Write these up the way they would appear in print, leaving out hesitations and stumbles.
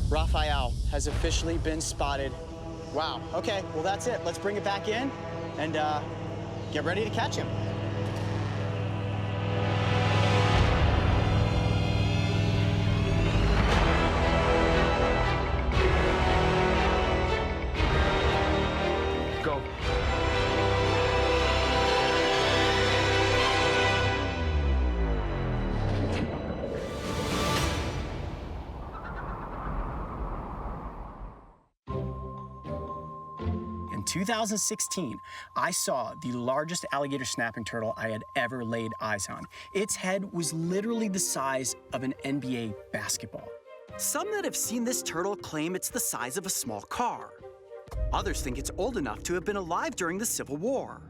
Rafael has officially been spotted. Wow, okay, well that's it. Let's bring it back in and get ready to catch him. Go. In 2016, I saw the largest alligator snapping turtle I had ever laid eyes on. Its head was literally the size of an NBA basketball. Some that have seen this turtle claim it's the size of a small car. Others think it's old enough to have been alive during the Civil War.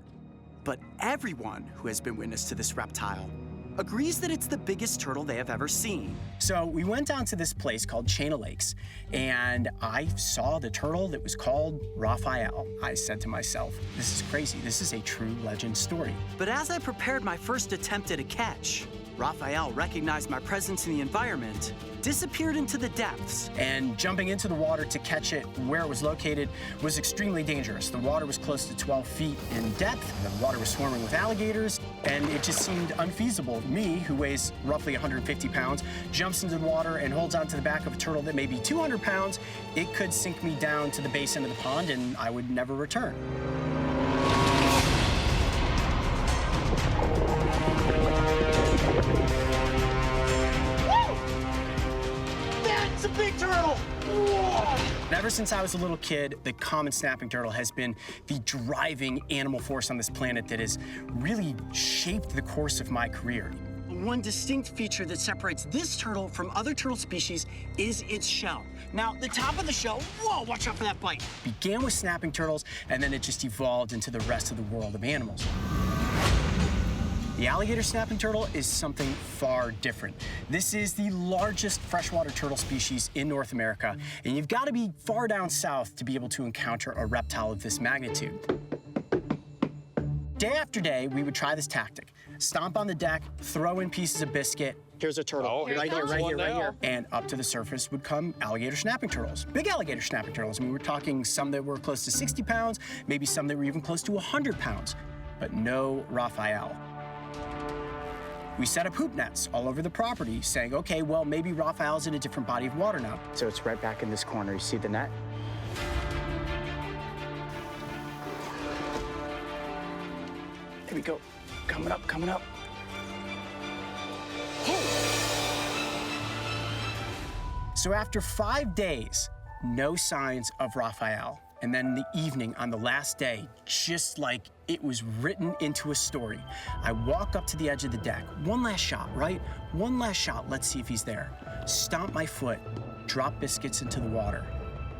But everyone who has been witness to this reptile agrees that it's the biggest turtle they have ever seen. So we went down to this place called Chain of Lakes, and I saw the turtle that was called Rafael. I said to myself, this is crazy. This is a true legend story. But as I prepared my first attempt at a catch, Rafael recognized my presence in the environment, disappeared into the depths. And jumping into the water to catch it where it was located was extremely dangerous. The water was close to 12 feet in depth. The water was swarming with alligators, and it just seemed unfeasible. Me, who weighs roughly 150 pounds, jumps into the water and holds onto the back of a turtle that may be 200 pounds. It could sink me down to the base end of the pond, and I would never return. That's a big turtle! Whoa! And ever since I was a little kid, the common snapping turtle has been the driving animal force on this planet that has really shaped the course of my career. One distinct feature that separates this turtle from other turtle species is its shell. Now, the top of the shell, whoa, watch out for that bite. Began with snapping turtles, and then it just evolved into the rest of the world of animals. The alligator snapping turtle is something far different. This is the largest freshwater turtle species in North America, and you've got to be far down south to be able to encounter a reptile of this magnitude. Day after day, we would try this tactic. Stomp on the deck, throw in pieces of biscuit. Here's a turtle, right here. And up to the surface would come alligator snapping turtles, big alligator snapping turtles. I mean, we're talking some that were close to 60 pounds, maybe some that were even close to 100 pounds, but no Rafael. We set up hoop nets all over the property, saying, okay, well, maybe Rafael's in a different body of water now. So it's right back in this corner. You see the net? Here we go. Coming up, coming up. So after 5 days, no signs of Rafael. And then in the evening, on the last day, just like it was written into a story, I walk up to the edge of the deck. One last shot, right? One last shot, let's see if he's there. Stomp my foot, drop biscuits into the water,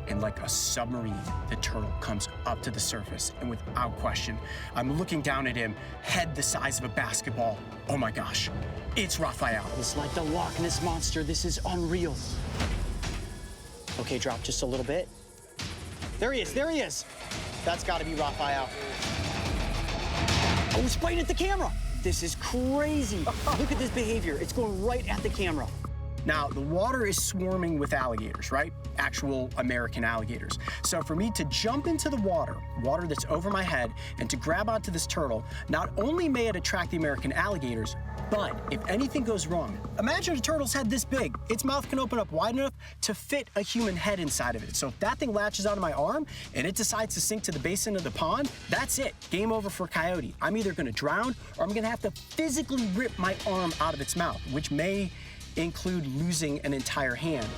and like a submarine, the turtle comes up to the surface, and without question, I'm looking down at him, head the size of a basketball. Oh my gosh, it's Rafael. It's like the Loch Ness Monster. This is unreal. Okay, drop just a little bit. There he is, there he is. That's gotta be Rafael. Oh, it's biting at the camera. This is crazy. Look at this behavior. It's going right at the camera. Now, the water is swarming with alligators, right? Actual American alligators. So for me to jump into the water that's over my head, and to grab onto this turtle, not only may it attract the American alligators, but if anything goes wrong, imagine a turtle's head this big. Its mouth can open up wide enough to fit a human head inside of it. So if that thing latches onto my arm and it decides to sink to the basin of the pond, that's it. Game over for Coyote. I'm either gonna drown or I'm gonna have to physically rip my arm out of its mouth, which may include losing an entire hand.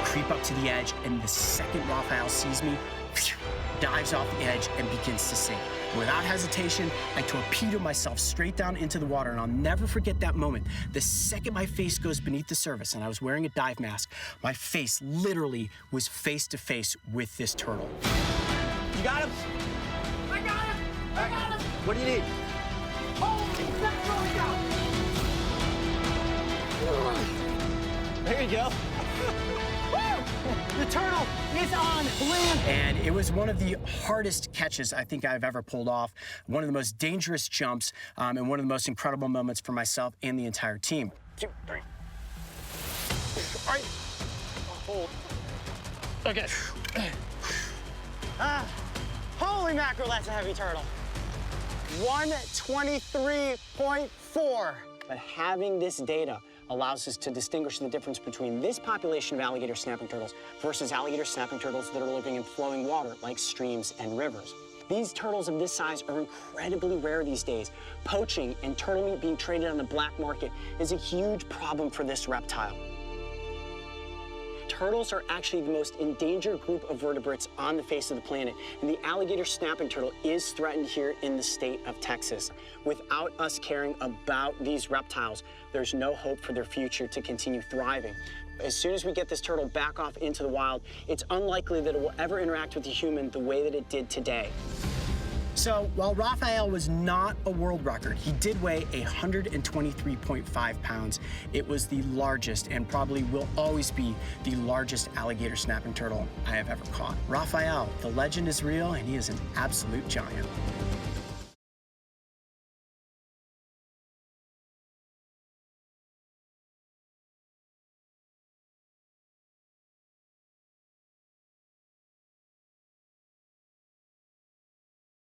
Creep up to the edge, and the second Rafael sees me, dives off the edge and begins to sink. Without hesitation, I torpedo myself straight down into the water, and I'll never forget that moment. The second my face goes beneath the surface, and I was wearing a dive mask, my face literally was face to face with this turtle. You got him? I got him! I got him! What do you need? Holy mackerel! There you go. The turtle is on land. And it was one of the hardest catches I think I've ever pulled off, one of the most dangerous jumps, and one of the most incredible moments for myself and the entire team. 2, 3. All right. Hold. Okay. Holy mackerel, that's a heavy turtle. 123.4. But having this data allows us to distinguish the difference between this population of alligator snapping turtles versus alligator snapping turtles that are living in flowing water like streams and rivers. These turtles of this size are incredibly rare these days. Poaching and turtle meat being traded on the black market is a huge problem for this reptile. Turtles are actually the most endangered group of vertebrates on the face of the planet, and the alligator snapping turtle is threatened here in the state of Texas. Without us caring about these reptiles, there's no hope for their future to continue thriving. As soon as we get this turtle back off into the wild, it's unlikely that it will ever interact with a human the way that it did today. So while Rafael was not a world record, he did weigh 123.5 pounds. It was the largest and probably will always be the largest alligator snapping turtle I have ever caught. Rafael, the legend is real and he is an absolute giant.